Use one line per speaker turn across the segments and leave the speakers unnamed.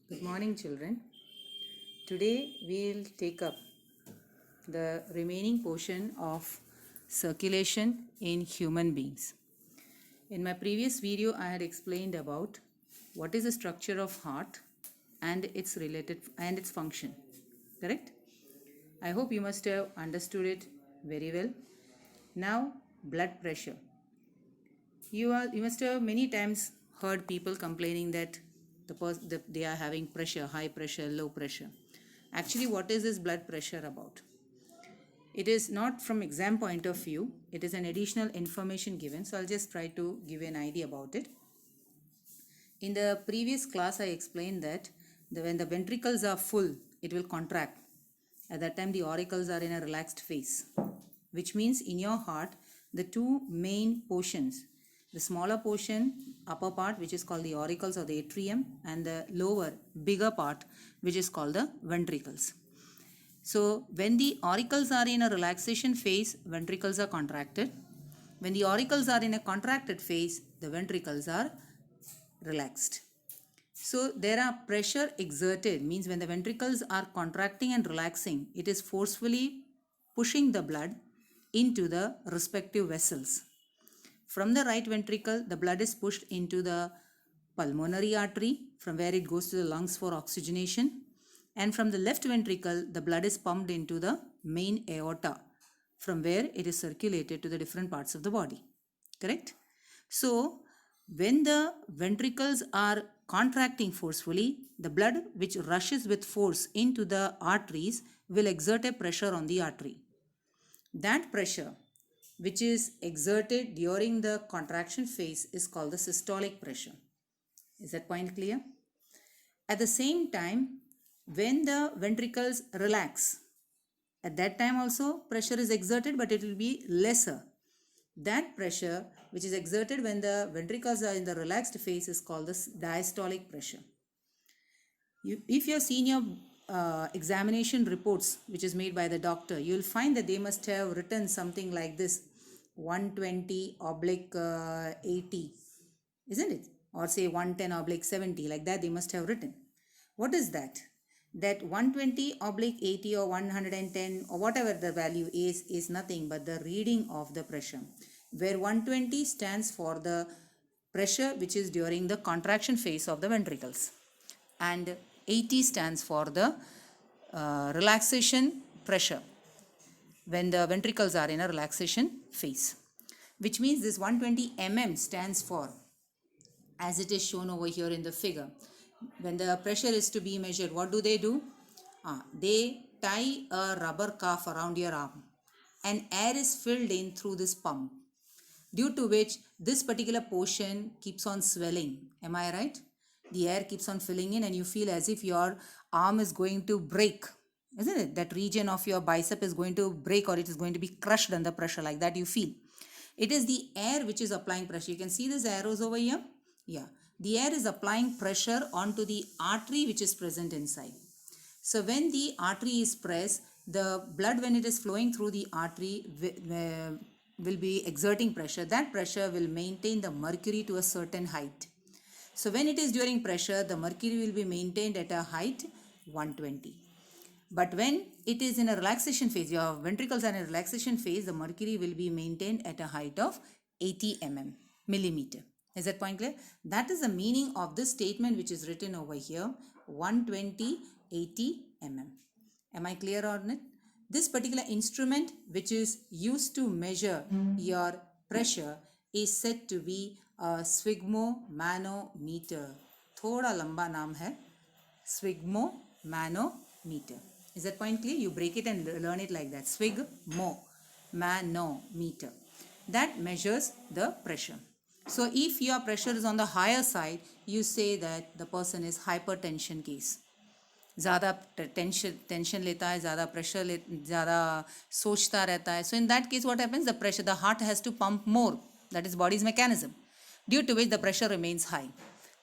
Good morning, children. Today we'll take up the remaining portion of circulation in human beings. In my previous video, I had explained about what is the structure of heart and its related and its function. Correct? I hope you must have understood it very well. Now, blood pressure. You must have many times heard people complaining that they are having pressure, high pressure, low pressure. Actually, what is this blood pressure about? It is not from exam point of view. It is an additional information given. So I'll just try to give you an idea about it. In the previous class, I explained that when the ventricles are full, it will contract. At that time, the auricles are in a relaxed phase, which means in your heart, the two main portions, the smaller portion, upper part, which is called the auricles or the atrium, and the lower, bigger part, which is called the ventricles. So when the auricles are in a relaxation phase, ventricles are contracted. When the auricles are in a contracted phase, the ventricles are relaxed. So there are pressure exerted, means when the ventricles are contracting and relaxing, it is forcefully pushing the blood into the respective vessels. From the right ventricle, the blood is pushed into the pulmonary artery, from where it goes to the lungs for oxygenation. And from the left ventricle, the blood is pumped into the main aorta, from where it is circulated to the different parts of the body. Correct? So, when the ventricles are contracting forcefully, the blood which rushes with force into the arteries will exert a pressure on the artery. That pressure which is exerted during the contraction phase is called the systolic pressure. Is that point clear? At the same time, when the ventricles relax, at that time also pressure is exerted, but it will be lesser. That pressure which is exerted when the ventricles are in the relaxed phase is called the diastolic pressure. If you have seen your examination reports which is made by the doctor, you will find that they must have written something like this: 120 oblique 80, isn't it? Or say 110 oblique 70, like that they must have written. What is that? That 120 oblique 80 or 110 or whatever the value is nothing but the reading of the pressure, where 120 stands for the pressure which is during the contraction phase of the ventricles, and 80 stands for the relaxation pressure when the ventricles are in a relaxation phase, which means this 120 mm stands for, as it is shown over here in the figure, when the pressure is to be measured, what do? They tie a rubber cuff around your arm and air is filled in through this pump, due to which this particular portion keeps on swelling. Am I right? The air keeps on filling in and you feel as if your arm is going to break, isn't it? That region of your bicep is going to break, or it is going to be crushed under pressure, like that you feel. It is the air which is applying pressure. You can see these arrows over here. Yeah, the air is applying pressure onto the artery which is present inside. So when the artery is pressed, the blood, when it is flowing through the artery, will be exerting pressure. That pressure will maintain the mercury to a certain height. So when it is during pressure, the mercury will be maintained at a height 120. But when it is in a relaxation phase, your ventricles are in a relaxation phase, the mercury will be maintained at a height of 80 millimeter. Is that point clear? That is the meaning of this statement which is written over here, 120 80 mm. Am I clear on it? This particular instrument which is used to measure your pressure is said to be a sphygmomanometer. Thoda lamba naam hai, sphygmomanometer. Is that point clear? You break it and learn it like that. Sphygmomanometer. That measures the pressure. So if your pressure is on the higher side, you say that the person is hypertension case. ज़्यादा tension लेता है, ज़्यादा pressure ज़्यादा सोचता रहता है. So in that case, what happens? The heart has to pump more. That is body's mechanism, due to which the pressure remains high.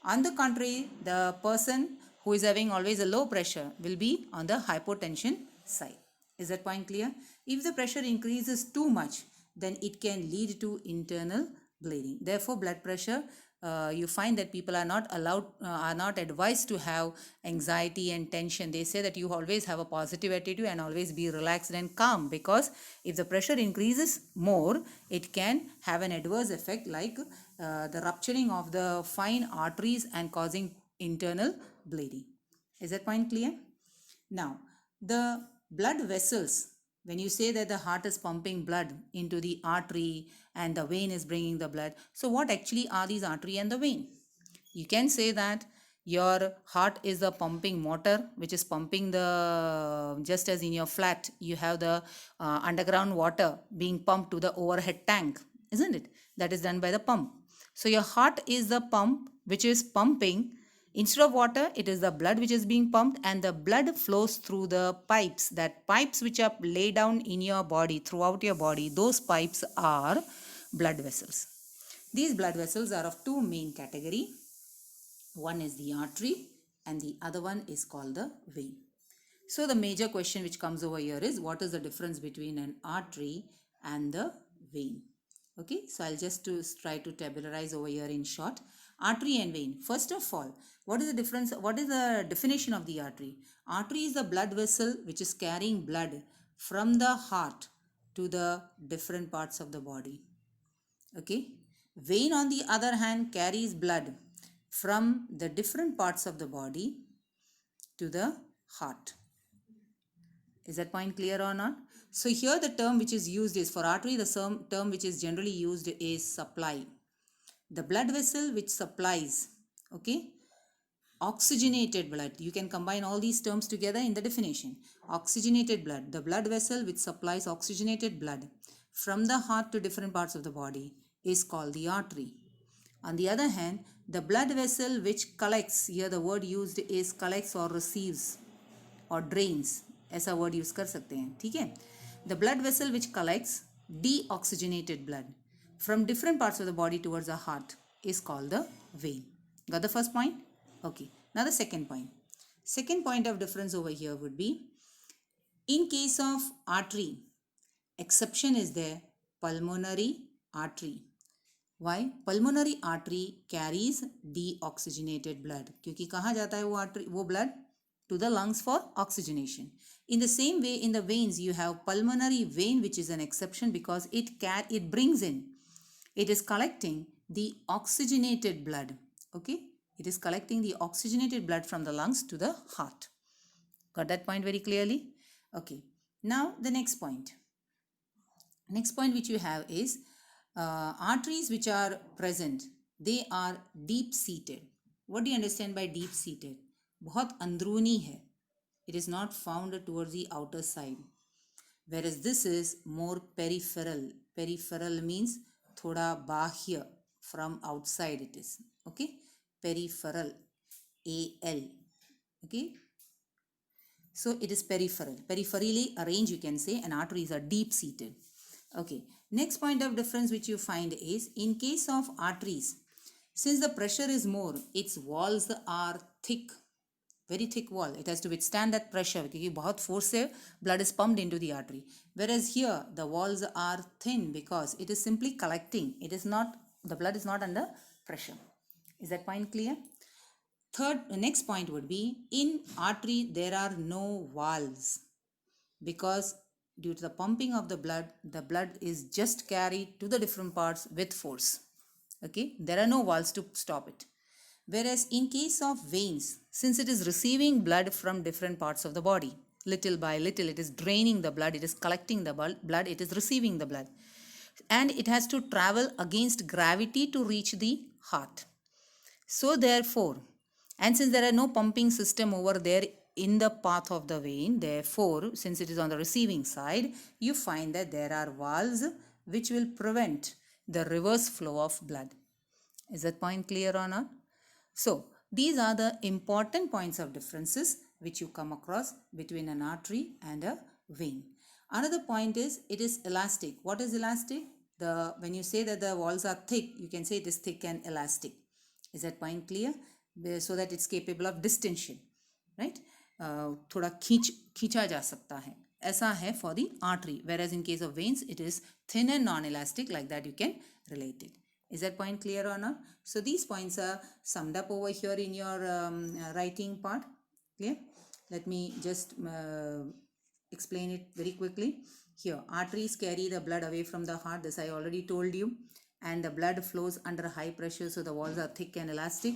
On the contrary, the person who is having always a low pressure will be on the hypotension side. Is that point clear? If the pressure increases too much, then it can lead to internal bleeding. Therefore, blood pressure you find that people are not allowed, are not advised to have anxiety and tension. They say that you always have a positive attitude and always be relaxed and calm, because if the pressure increases more, it can have an adverse effect like the rupturing of the fine arteries and causing internal bleeding. Is that point clear? Now, the blood vessels, when you say that the heart is pumping blood into the artery and the vein is bringing the blood, so what actually are these artery and the vein? You can say that your heart is the pumping motor which is pumping the, just as in your flat you have the underground water being pumped to the overhead tank, isn't it? That is done by the pump. So your heart is the pump which is pumping. Instead of water, it is the blood which is being pumped, and the blood flows through the pipes. That pipes which are laid down in your body, throughout your body, those pipes are blood vessels. These blood vessels are of two main category. One is the artery and the other one is called the vein. So the major question which comes over here is, what is the difference between an artery and the vein? Okay, so I'll just try to tabularize over here in short. Artery and vein. First of all, what is the difference? What is the definition of the artery? Artery is the blood vessel which is carrying blood from the heart to the different parts of the body. Okay. Vein, on the other hand, carries blood from the different parts of the body to the heart. Is that point clear or not? So here the term which is used is, for artery, the term which is generally used is supply. The blood vessel which supplies, okay, oxygenated blood. You can combine all these terms together in the definition. Oxygenated blood, the blood vessel which supplies oxygenated blood from the heart to different parts of the body is called the artery. On the other hand, the blood vessel which collects, here the word used is collects or receives or drains, ऐसा word use कर सकते हैं, ठीक है? The blood vessel which collects deoxygenated blood from different parts of the body towards the heart is called the vein. Got the first point? Okay. Now the second point. Second point of difference over here would be, in case of artery, exception is there, pulmonary artery. Why? Pulmonary artery carries deoxygenated blood. क्योंकि कहाँ जाता है वो artery, वो blood? To the lungs for oxygenation. In the same way, in the veins, you have pulmonary vein, which is an exception because it brings in, it is collecting the oxygenated blood. Okay, it is collecting the oxygenated blood from the lungs to the heart. Got that point very clearly? Okay. Now the next point. Next point which you have is arteries which are present. They are deep seated. What do you understand by deep seated? बहुत अंदरूनी है. It is not found towards the outer side. Whereas this is more peripheral. Peripheral means thoda bahya, from outside it is. Okay. Peripheral. A-L. Okay. So it is peripheral. Peripherally arranged, you can say, and arteries are deep seated. Okay. Next point of difference which you find is, in case of arteries, since the pressure is more, its walls are thick. Very thick wall. It has to withstand that pressure because बहुत force से blood is pumped into the artery. Whereas here the walls are thin because it is simply collecting. It is not, the blood is not under pressure. Is that point clear? Next point would be, in artery there are no valves because due to the pumping of the blood is just carried to the different parts with force. Okay, there are no valves to stop it. Whereas in case of veins, since it is receiving blood from different parts of the body, little by little it is draining the blood, it is collecting the blood, it is receiving the blood. And it has to travel against gravity to reach the heart. So therefore, and since there are no pumping system over there in the path of the vein, therefore, since it is on the receiving side, you find that there are valves which will prevent the reverse flow of blood. Is that point clear or not? So, these are the important points of differences which you come across between an artery and a vein. Another point is, it is elastic. What is elastic? When you say that the walls are thick, you can say it is thick and elastic. Is that point clear? So that it's capable of distension, right? थोड़ा खींचा जा सकता है. ऐसा है for the artery. Whereas in case of veins, it is thin and non-elastic. Like that you can relate it. Is that point clear or not? So these points are summed up over here in your writing part. Clear? Let me just explain it very quickly. Here, arteries carry the blood away from the heart. This I already told you. And the blood flows under high pressure, so the walls are thick and elastic.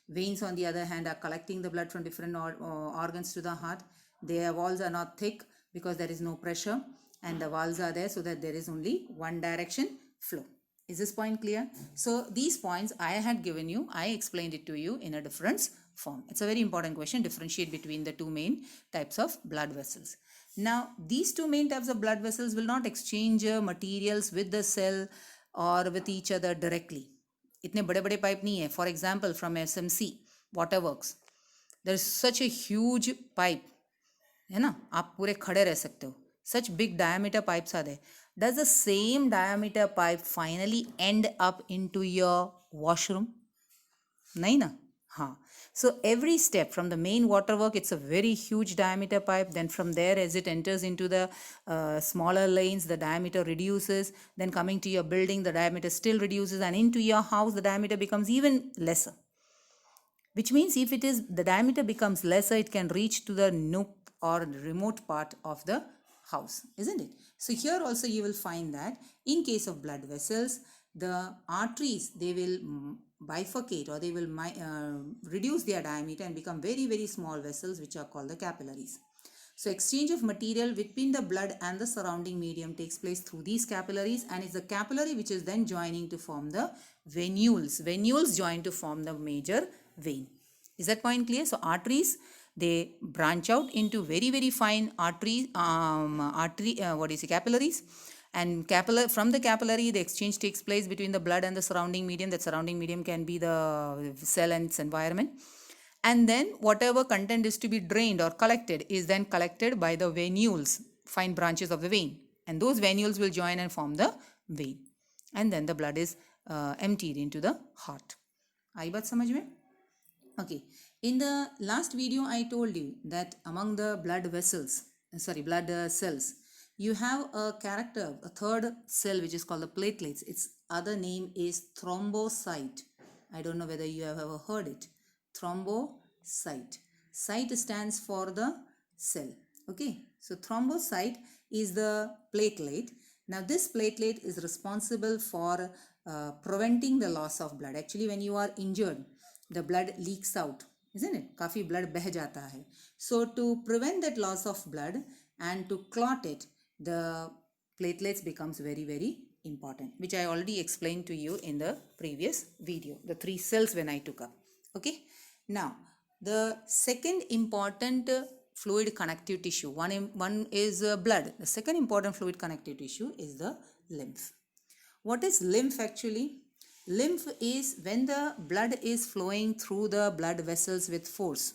Veins, on the other hand, are collecting the blood from different organs to the heart. Their walls are not thick because there is no pressure, and the walls are there so that there is only one direction flow. Is this point clear? So these points I had given you, I explained it to you in a difference form. It's a very important question. Differentiate between the two main types of blood vessels. Now, these two main types of blood vessels will not exchange materials with the cell or with each other directly. इतने बड़े बड़े pipe नहीं है. For example, from SMC, Waterworks, there is such a huge pipe, है ना, आप पूरे खड़े रह सकते हो. Such big diameter pipes are there. Does the same diameter pipe finally end up into your washroom? नहीं ना. हाँ. So every step from the main waterwork, it's a very huge diameter pipe. Then from there, as it enters into the smaller lanes, the diameter reduces. Then coming to your building, the diameter still reduces, and into your house, the diameter becomes even lesser. Which means if it is, the diameter becomes lesser, it can reach to the nook or remote part of the house, isn't it? So here also you will find that in case of blood vessels, the arteries, they will bifurcate, or they will reduce their diameter and become very, very small vessels, which are called the capillaries. So exchange of material between the blood and the surrounding medium takes place through these capillaries, and it's the capillary which is then joining to form the venules. Venules join to form the major vein. Is that point clear? So arteries, they branch out into very, very fine capillaries. And from the capillary, the exchange takes place between the blood and the surrounding medium. That surrounding medium can be the cell and its environment. And then whatever content is to be drained or collected is then collected by the venules, fine branches of the vein. And those venules will join and form the vein. And then the blood is emptied into the heart. Aayi baat samajh mein? Okay. In the last video, I told you that among the blood cells, you have a character, a third cell, which is called the platelets. Its other name is thrombocyte. I don't know whether you have ever heard it. Thrombocyte. Cyte stands for the cell. Okay. So thrombocyte is the platelet. Now this platelet is responsible for preventing the loss of blood. Actually, when you are injured, the blood leaks out, isn't it? काफी blood बह जाता है. So to prevent that loss of blood and to clot it, the platelets becomes very, very important, which I already explained to you in the previous video, the 3 cells when I took up. Okay. Now, the second important fluid connective tissue, one is blood. The second important fluid connective tissue is the lymph. What is lymph actually? Lymph is when the blood is flowing through the blood vessels with force.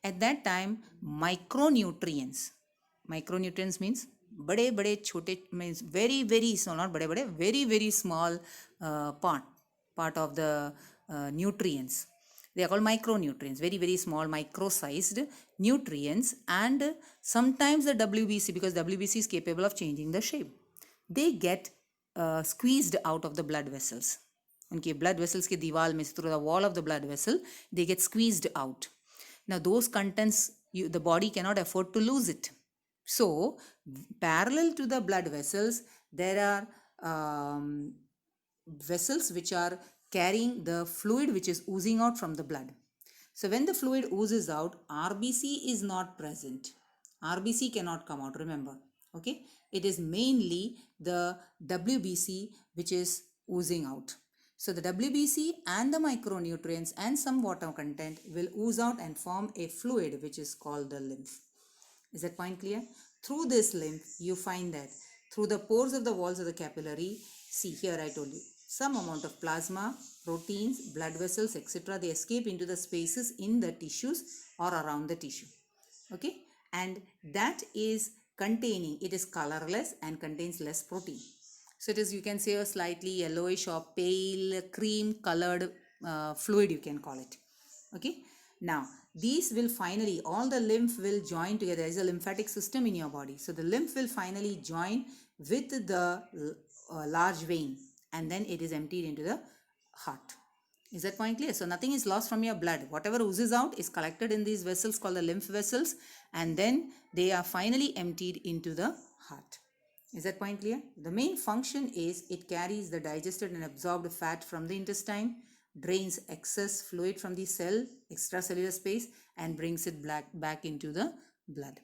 At that time, micronutrients means bade chote, means very, very small, not bade, very, very small part of the nutrients. They are called micronutrients, very, very small, micro-sized nutrients, and sometimes the WBC, because WBC is capable of changing the shape, they get squeezed out of the blood vessels. उनके blood vessels के दीवार में, through the wall of the blood vessel, they get squeezed out. Now those contents, the body cannot afford to lose it. So parallel to the blood vessels, there are vessels which are carrying the fluid which is oozing out from the blood. So when the fluid oozes out, RBC is not present. RBC cannot come out, remember. Okay. It is mainly the WBC which is oozing out. So the WBC and the micronutrients and some water content will ooze out and form a fluid which is called the lymph. Is that point clear? Through this lymph, you find that through the pores of the walls of the capillary, see here I told you, some amount of plasma, proteins, blood vessels, etc. they escape into the spaces in the tissues or around the tissue. Okay? And that is containing, it is colorless and contains less protein. So it is, you can say, a slightly yellowish or pale cream colored fluid, you can call it. Okay. Now, these will finally, all the lymph will join together. There is a lymphatic system in your body. So the lymph will finally join with the large vein, and then it is emptied into the heart. Is that point clear? So nothing is lost from your blood. Whatever oozes out is collected in these vessels called the lymph vessels, and then they are finally emptied into the heart. Is that point clear? The main function is it carries the digested and absorbed fat from the intestine, drains excess fluid from the cell, extracellular space, and brings it back into the blood.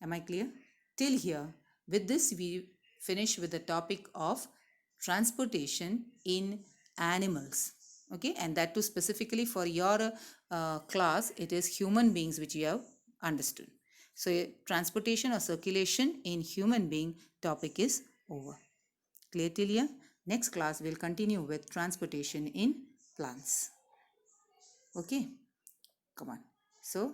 Am I clear? Till here, with this we finish with the topic of transportation in animals. Okay, and that too specifically for your class, it is human beings which you have understood. So transportation or circulation in human being topic is over. Clear till here? Next class we'll continue with transportation in plants. Okay, come on. So